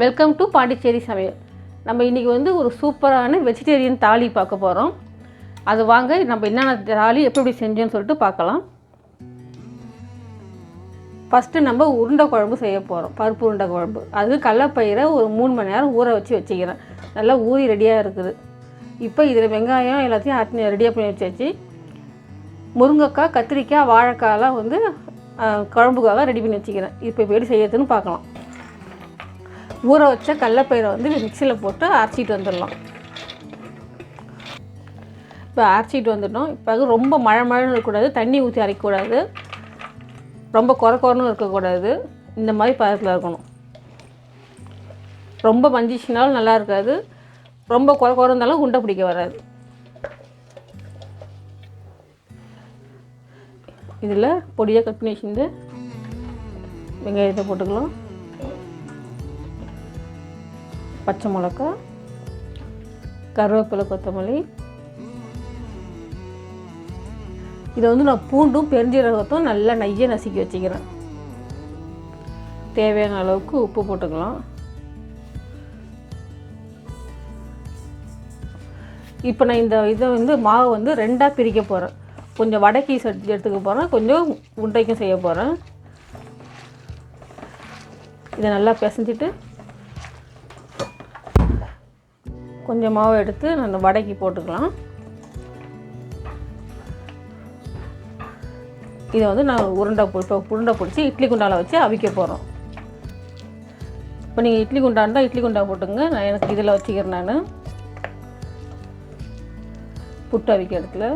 Welcome to Pondicherry சமையல். நம்ம இன்றைக்கி வந்து ஒரு சூப்பரான வெஜிடேரியன் தாலி பார்க்க போகிறோம். அது வாங்க நம்ம என்னென்ன தாலி எப்படி செஞ்சோன்னு சொல்லிட்டு பார்க்கலாம். ஃபஸ்ட்டு நம்ம உருண்டை குழம்பு செய்ய போகிறோம். பருப்பு உருண்டை குழம்பு. அது கடலைப்பயிரை ஒரு 3 மணி நேரம் ஊற வச்சுக்கிறேன். நல்லா ஊறி ரெடியாக இருக்குது. இப்போ இதில் வெங்காயம் எல்லாத்தையும் ரெடியாக பண்ணி வச்சாச்சு. முருங்கைக்காய், கத்திரிக்காய், வாழைக்காயெல்லாம் வந்து குழம்புக்காக ரெடி பண்ணி வச்சுக்கிறேன். இப்போ எப்படி செய்யறதுன்னு பார்க்கலாம். ஊற வச்ச கடலைப்பயிரை வந்து மிக்சியில் போட்டு அரைச்சிட்டு வந்துடலாம். இப்போ அரைச்சிட்டு வந்துட்டோம். இப்போ ரொம்ப மழைன்னு இருக்கக்கூடாது, தண்ணி ஊற்றி அரைக்கக்கூடாது, ரொம்ப குறன்னு இருக்கக்கூடாது. இந்த மாதிரி பதத்தில் இருக்கணும். ரொம்ப மஞ்சிச்சினாலும் நல்லா இருக்காது, ரொம்ப குறை இருந்தாலும் உண்டை பிடிக்க வராது. இதில் பொடியாக கட் பண்ணி வச்சுருந்து வெங்காயத்தை போட்டுக்கலாம். பச்சை மிளகாய், கருவேப்பிலை, கொத்தமல்லி. இதை வந்து நான் பூண்டும் பெருஞ்சீரகத்தும் நல்லா நையை நசுக்கி வச்சுக்கிறேன். தேவையான அளவுக்கு உப்பு போட்டுக்கலாம். இப்போ நான் இதை வந்து மாவை வந்து 2ஆக பிரிக்க போகிறேன். கொஞ்சம் வடக்கி எடுத்துக்க போகிறேன், கொஞ்சம் உருண்டைக்கும் செய்ய போகிறேன். இதை நல்லா பிசைஞ்சிட்டு கொஞ்சம் மாவை எடுத்து நான் வடக்கி போட்டுக்கலாம். இதை வந்து நான் உருண்டை பிடிச்சி இட்லி குண்டாவில் வச்சு அவிக்க போகிறோம். இப்போ நீங்கள் இட்லி குண்டா இருந்தால் இட்லி குண்டா போட்டுங்க. நான் எனக்கு இதில் வச்சுக்கிறேன். நான் புட்டு அவிக்க இடத்துல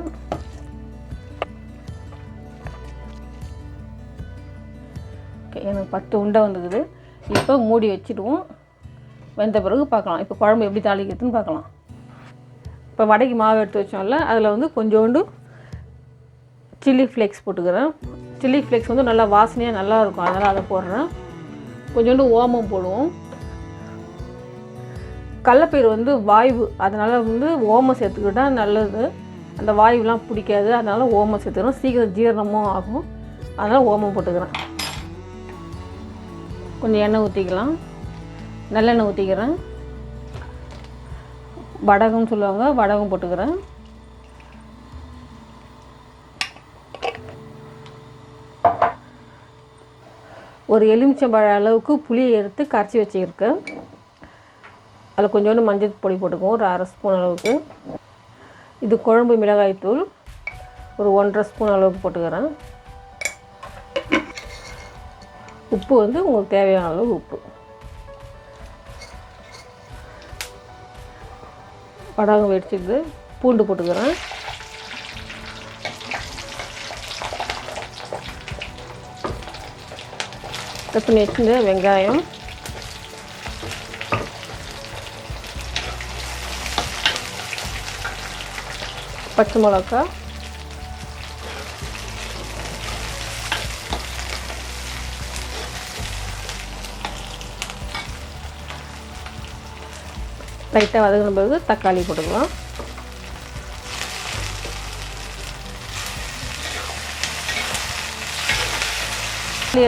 எனக்கு 10 உண்டை வந்துக்குது. இப்போ மூடி வச்சுடுவோம். வெந்த பிறகு பார்க்கலாம். இப்போ குழம்பு எப்படி தாளிக்கிறதுன்னு பார்க்கலாம். இப்போ வடைக்கு மாவு எடுத்து வச்சோம்ல, அதில் வந்து கொஞ்சோண்டு சில்லி ஃப்ளேக்ஸ் போட்டுக்கிறேன். சில்லி ஃப்ளேக்ஸ் வந்து நல்லா வாசனையாக நல்லாயிருக்கும், அதனால் அதை போடுறேன். கொஞ்சோண்டு ஓமம் போடுவோம். கடலைப்பயிறு வந்து வாய்வு, அதனால் வந்து ஓமம் சேர்த்துக்கிட்டால் நல்லது. அந்த வாயுலாம் பிடிக்காது, அதனால் ஓமம் சேர்த்துக்கிறோம். சீக்கிரம் ஜீரணமும் ஆகும், அதனால் ஓமம் போட்டுக்கிறேன். கொஞ்சம் எண்ணெய் ஊற்றிக்கலாம். நல்லெண்ணெய் ஊற்றிக்கிறேன். வடகம்னு சொல்லுவாங்க, வடகம் போட்டுக்கிறேன். ஒரு எலுமிச்சம்பழ அளவுக்கு புளியை எடுத்து கரைச்சி வச்சுருக்கேன். அதில் கொஞ்சோண்டு மஞ்சள் பொடி போட்டுக்குவோம், ஒரு 1/2 ஸ்பூன் அளவுக்கு. இது குழம்பு மிளகாய்த்தூள் ஒரு 1/2 ஸ்பூன் அளவுக்கு போட்டுக்கிறேன். உப்பு வந்து உங்களுக்கு தேவையான அளவு உப்பு. வடகம் வெடிச்சிட்டு பூண்டு போட்டுக்கிறேன். கட் பண்ணி வச்சுருந்த வெங்காயம், பச்சை மிளகாய், லைட்டாக வதங்கின பிறகு தக்காளி போட்டுக்கலாம்.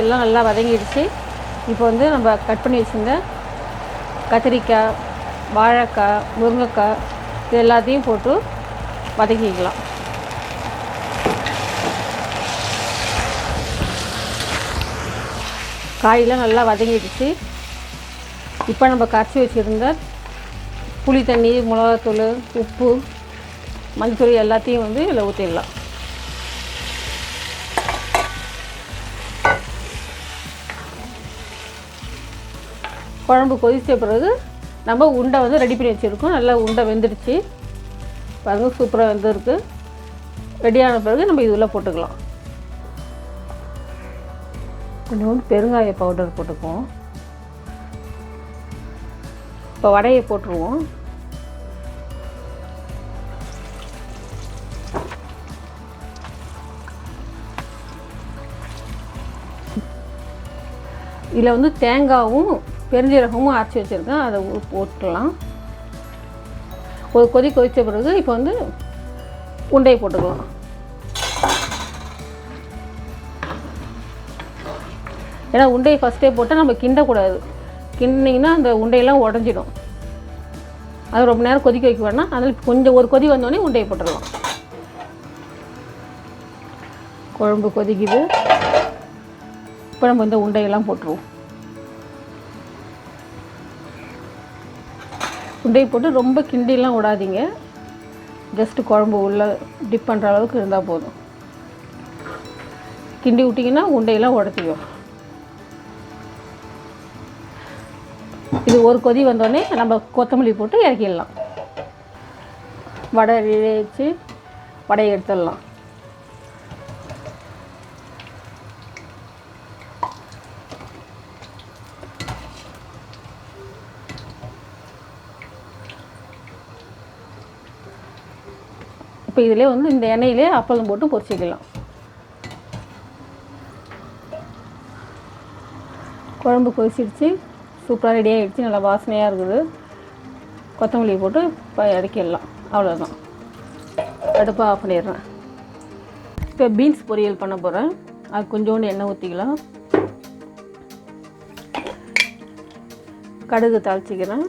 எல்லாம் நல்லா வதங்கிடுச்சு. இப்போ வந்து நம்ம கட் பண்ணி வச்சுருந்த கத்திரிக்காய், வாழைக்காய், முருங்கைக்காய் இது எல்லாத்தையும் போட்டு வதக்கிக்கலாம். காயெல்லாம் நல்லா வதங்கிடுச்சு. இப்போ நம்ம கரைச்சி வச்சுருந்த புளி தண்ணி, மிளகாத்தூள், உப்பு, மஞ்சள் எல்லாத்தையும் வந்து இதில் ஊற்றிடலாம். குழம்பு கொதித்த பிறகு நம்ம உண்டை வந்து ரெடி பண்ணி வச்சுருக்கோம். நல்லா உண்டை வெந்துடுச்சு பாருங்க, சூப்பராக வெந்திருக்கு. ரெடியான பிறகு நம்ம இதில் போட்டுக்கலாம். கொஞ்சம் பெருங்காய பவுடர் போட்டுக்குவோம். இப்போ வடையை போட்டுருவோம். இதில் வந்து தேங்காயும் பெருஞ்சீரகமும் அரைச்சி வச்சுருக்கேன், அதை போட்டுக்கலாம். ஒரு கொதித்த பிறகு இப்போ வந்து உண்டையை போட்டுக்கலாம். ஏன்னா உண்டையை ஃபஸ்ட்டே போட்டால் நம்ம கிண்டக்கூடாது. கிண்டிங்கன்னா அந்த உண்டையெல்லாம் உடஞ்சிடும். அது ரொம்ப நேரம் கொதிக்க வைக்க வேணாம். அதில் கொஞ்சம் ஒரு கொதி வந்தோடனே உண்டையை போட்டுடலாம். குழம்பு கொதிக்குது. இப்போ நம்ம இந்த உண்டையெல்லாம் போட்டுருவோம். உண்டையை போட்டு ரொம்ப கிண்டிலாம் விடாதீங்க. ஜஸ்ட்டு குழம்பு உள்ளே டிப் பண்ணுற அளவுக்கு இருந்தால் போதும். கிண்டி விட்டிங்கன்னா உண்டையெல்லாம் உடச்சிக்கும். இது ஒரு கொதி வந்தோடனே நம்ம கொத்தமல்லி போட்டு இறக்கிடலாம். வடை வச்சு வடையை எடுத்துடலாம். இப்போ இதிலே வந்து இந்த எண்ணெயிலே அப்பளம் போட்டு பொரிச்சிக்கலாம். குழம்பு கொதிச்சிடுச்சு. சூப்பராக ரெடி ஆகிடுச்சு. நல்லா வாசனையாக இருக்குது. கொத்தமல்லி போட்டு இப்போ இறக்கிடலாம். அவ்வளோதான். அடுப்பை ஆஃப் பண்ணிடுறேன். இப்போ பீன்ஸ் பொரியல் பண்ண போகிறேன். அது கொஞ்சோண்டு எண்ணெய் ஊற்றிக்கலாம். கடுகு தாளிச்சிக்கிறேன்.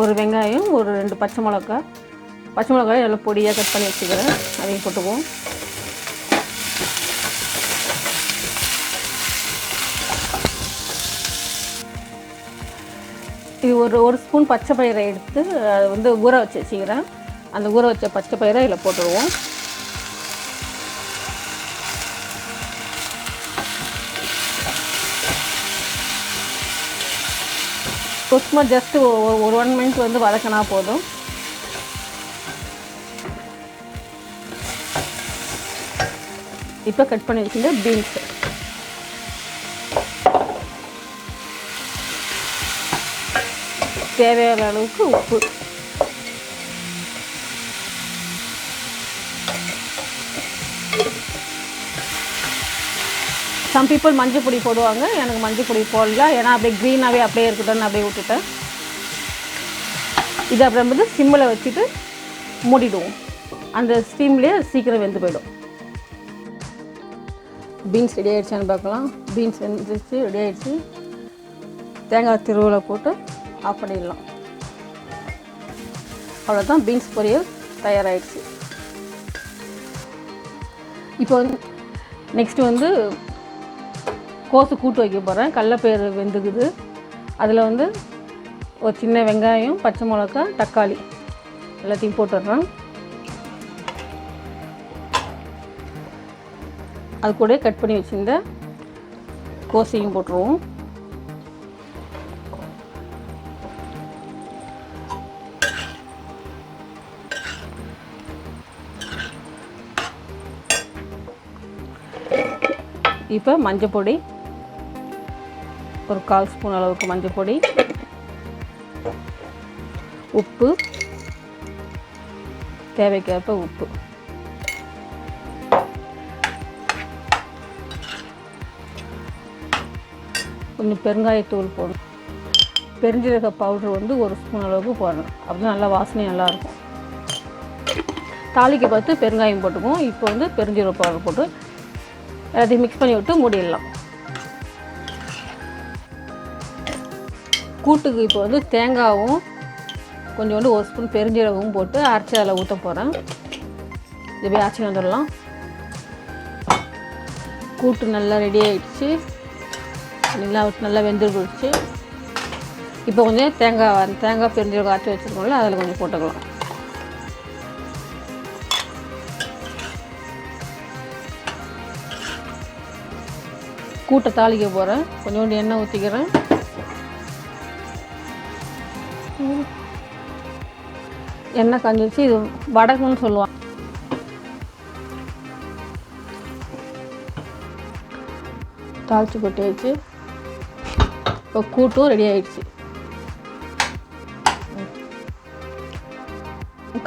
ஒரு வெங்காயம், ஒரு 2 பச்சை மிளகாய் நல்லா பொடியாக கட் பண்ணி வச்சுக்கிறேன். அதையும் போட்டுக்குவோம். இது ஒரு ஸ்பூன் பச்சை பயிரை எடுத்து அதை வந்து ஊற வச்சு வச்சுக்கிறேன். அந்த ஊற வச்ச பச்சை பயிரை இதில் போட்டுருவோம். சும்மா ஜஸ்ட்டு ஒரு 1 மினிட் வந்து வதக்கினா போதும். இப்போ கட் பண்ணி வச்சுட்டு பீன்ஸு தேவையான அளவுக்கு உப்பு, சம் பீப்புள் மஞ்சள் பொடி போடுவாங்க. எனக்கு மஞ்சள் பொடி போடல. ஏன்னா அப்படியே க்ரீனாகவே அப்படியே இருக்கட்டும்னு அப்படியே விட்டுட்டேன். இது அப்புறம் வந்து சிம்மில் வச்சுட்டு மூடிடுவோம். அந்த ஸ்டீம்லேயே சீக்கிரம் வெந்து போயிடும். பீன்ஸ் ரெடி ஆகிடுச்சான்னு பார்க்கலாம். பீன்ஸ் வெந்துச்சு, ரெடி ஆகிடுச்சு. தேங்காய் திருவலை போட்டு ஆஃப் பண்ணிடலாம். அவ்வளோதான், பீன்ஸ் பொரியல் தயாராகிடுச்சு. இப்போ வந்து நெக்ஸ்ட்டு வந்து கோஸு கூட்டு வைக்க போகிறேன். கடலப்பயிறு வெந்துக்குது. அதில் வந்து ஒரு சின்ன வெங்காயம், பச்சை மிளகாய், தக்காளி எல்லாத்தையும் போட்டுடுறேன். அது கூட கட் பண்ணி வச்சுருந்த கோஸையும் போட்டுருவோம். இப்போ மஞ்சள் பொடி ஒரு 1/4 ஸ்பூன் அளவுக்கு மஞ்சள் பொடி, உப்பு தேவைக்கேற்ப உப்பு, கொஞ்சம் பெருங்காயத்தூள் போடணும். பெருஞ்சீரக பவுட்ரு வந்து 1 ஸ்பூன் அளவுக்கு போடணும். அப்படி நல்லா வாசனை நல்லாயிருக்கும். தாளிக்கு பார்த்து பெருங்காயம் போட்டுக்குவோம். இப்போ வந்து பெருஞ்சீரக பவுடர் போட்டு எல்லாத்தையும் மிக்ஸ் பண்ணி விட்டு மூடிடலாம். கூட்டுக்கு இப்போ வந்து தேங்காயும் கொஞ்சோண்டு 1 ஸ்பூன் பெருஞ்சீரகமும் போட்டு அரைச்சி அதில் ஊற்ற போகிறேன். இது போய் அரைச்சி வந்துடலாம். கூட்டு நல்லா ரெடி ஆகிடுச்சு. நல்லா வெந்து போயிடுச்சு. இப்போ கொஞ்சம் தேங்காய் பெருஞ்சீரகம் அரைச்சி வச்சுருக்கோம்ல, அதில் கொஞ்சம் போட்டுக்கலாம். கூட்டை தாளிக்க போகிறேன். கொஞ்சோண்டு எண்ணெய் ஊற்றிக்கிறேன். எண்ணெய் காஞ்சிச்சு. இது வடகுன்னு சொல்லுவாங்க. தாளித்து கொட்டியாச்சு. இப்போ கூட்டும் ரெடி ஆகிடுச்சு.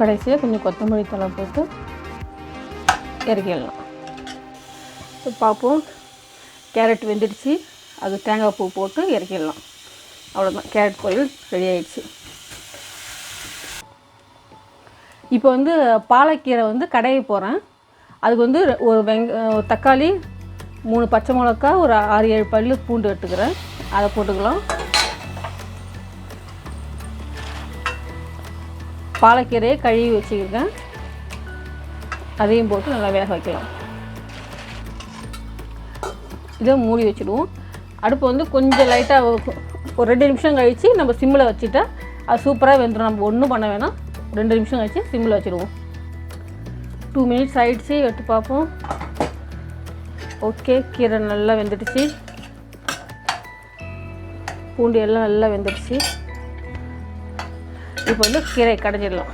கடைசியாக கொஞ்சம் கொத்தமல்லி தழை போட்டு இறக்கிடலாம். இப்போ பார்ப்போம். கேரட் வெந்துடுச்சு. அது தேங்காய் பூ போட்டு இறக்கிடலாம். அவ்வளோதான், கேரட் பொரியல் ரெடி ஆகிடுச்சு. இப்போ வந்து பாலக்கீரை வந்து கடைய போகிறேன். அதுக்கு வந்து ஒரு தக்காளி, 3 பச்சை மிளகா, ஒரு 6-7 பல் பூண்டு எடுத்துக்கிறேன். அதை போட்டுக்கலாம். பாலக்கீரையை கழுவி வச்சுக்கிறேன். அதையும் போட்டு நல்லா வேக வைக்கலாம். இதை மூடி வச்சுடுவோம். அடுப்பு வந்து கொஞ்சம் லைட்டாக ஒரு 2 நிமிஷம் கழித்து நம்ம சிம்மில் வச்சுட்டா அது சூப்பராக வெந்துடும். நம்ம ஒன்றும் பண்ண வேணாம். 2 நிமிஷம் கழித்து சிம்மில் வச்சுடுவோம். 2 மினிட்ஸ் ஆகிடுச்சு. எடுத்து பார்ப்போம். ஓகே, கீரை நல்லா வெந்துடுச்சு. பூண்டு எல்லாம் நல்லா வெந்துடுச்சு. இப்போ வந்து கீரையை கடைஞ்சிடலாம்.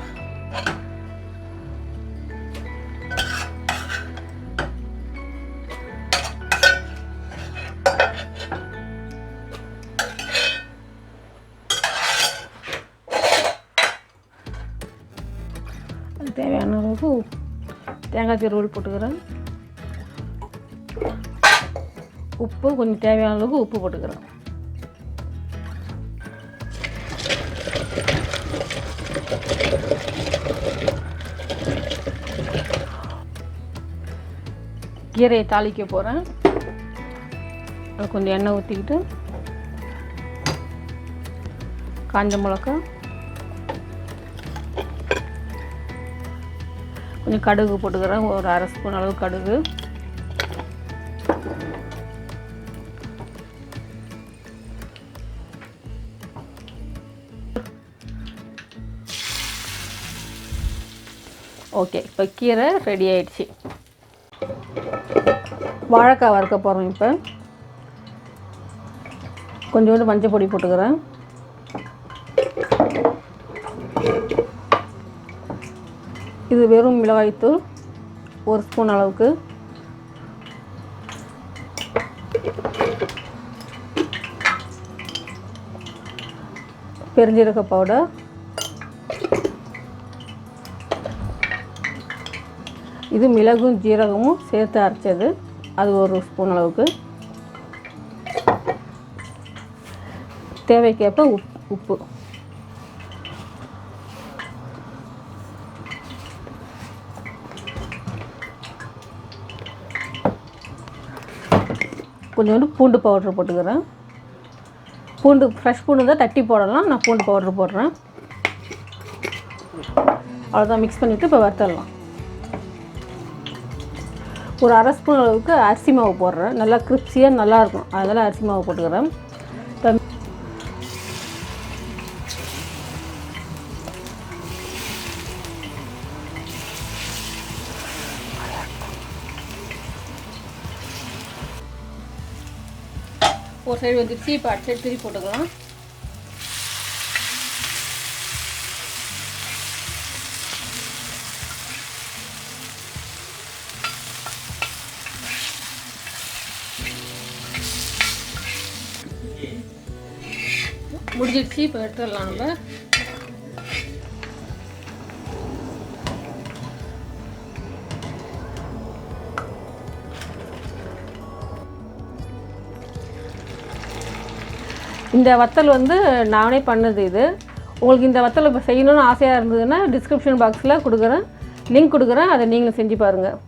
தேவையான அளவுக்கு தேங்காய் திருவல் போட்டுக்கிறேன். உப்பு கொஞ்சம் தேவையான அளவுக்கு உப்பு போட்டுக்கிறேன். கீரையை தாளிக்க போகிறேன். அது கொஞ்சம் எண்ணெய் ஊற்றிக்கிட்டு காஞ்ச மிளகா, கொஞ்சம் கடுகு போட்டுக்கிறேன். ஒரு 1/2 ஸ்பூன் அளவு கடுகு, ஓகே. இப்போ கீரை ரெடி ஆயிடுச்சு. வாழைக்காய் வறுக்க போகிறோம். இப்போ கொஞ்சோண்டு மஞ்சள் பொடி போட்டுக்கிறேன். இது வெறும் மிளகாய்த்தூள் 1 ஸ்பூன் அளவுக்கு, பெருஞ்சீரக பவுடர், இது மிளகும் ஜீரகமும் சேர்த்து அரைச்சது, அது 1 ஸ்பூன் அளவுக்கு, தேவைக்கேற்ப உப்பு. கொஞ்சோண்டு பூண்டு பவுட்ரு போட்டுக்கிறேன். பூண்டு ஃப்ரெஷ் பூண்டு தான் தட்டி போடலாம். நான் பூண்டு பவுட்ரு போடுறேன். அவ்வளோதான். மிக்ஸ் பண்ணிவிட்டு இப்போ வறுத்தரலாம். ஒரு 1/2 ஸ்பூன் அளவுக்கு அரிசி மாவு போடுறேன். நல்லா கிரிப்ஸியாக நல்லாயிருக்கும். அதனால் அரிசி மாவு போட்டுக்கிறேன். ஒரு சைடு வந்துடுச்சு. இப்போ அடுத்த சைடு திருப்பி போட்டுக்கலாம். முடிஞ்சிடுச்சு. இப்போ எடுத்துடலாம் நம்ம. இந்த வத்தல் வந்து நானே பண்ணது. இது உங்களுக்கு இந்த வத்தல் இப்போ செய்யணும்னு ஆசையாக இருந்ததுன்னா டிஸ்கிரிப்ஷன் பாக்ஸில் கொடுக்குறேன், லிங்க் கொடுக்குறேன். அதை நீங்களும் செஞ்சு பாருங்கள்.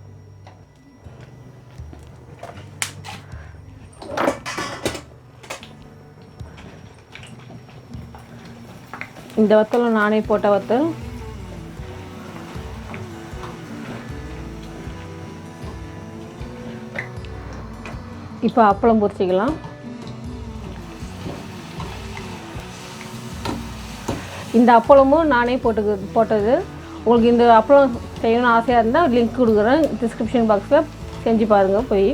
இந்த வத்தலும் நானே போட்ட வத்தல். இப்போ அப்பளம் பொரிச்சிக்கலாம். இந்த அப்பளமும் நானே போட்டது. உங்களுக்கு இந்த அப்பளம் செய்யணும்னு ஆசையாக இருந்தால் லிங்க் கொடுக்குறேன், டிஸ்கிரிப்ஷன் பாக்ஸில் செஞ்சு பாருங்கள் போய்.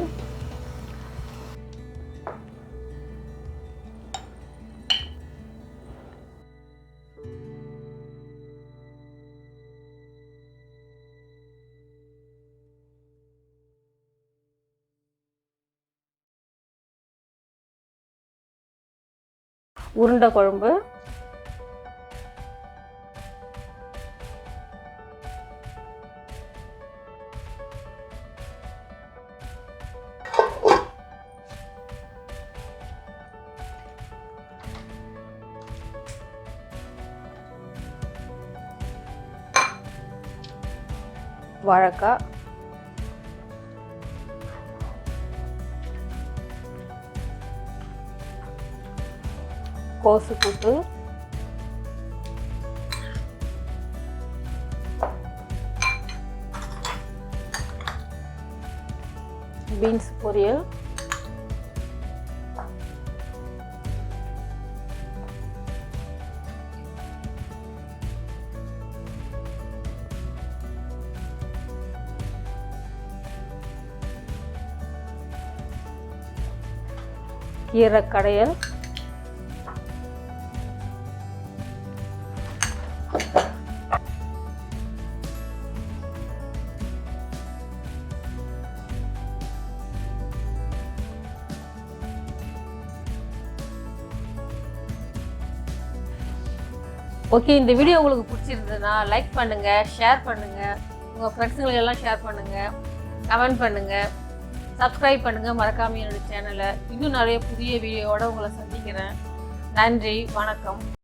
உருண்டை குழம்பு, வாழைக்காய், கோசு கூட்டு, பீன்ஸ் பொரியல், கீரை கடையல், ஓகே. இந்த வீடியோ உங்களுக்கு பிடிச்சிருந்ததுன்னா லைக் பண்ணுங்கள், ஷேர் பண்ணுங்கள், உங்கள் ஃப்ரெண்ட்ஸுங்களுக்கு எல்லாம் ஷேர் பண்ணுங்கள், கமெண்ட் பண்ணுங்கள், சப்ஸ்கிரைப் பண்ணுங்கள். மறக்காமல் என்னோடய சேனலை இன்னும் நிறைய புதிய வீடியோவோடு உங்களை சந்திக்கிறேன். நன்றி, வணக்கம்.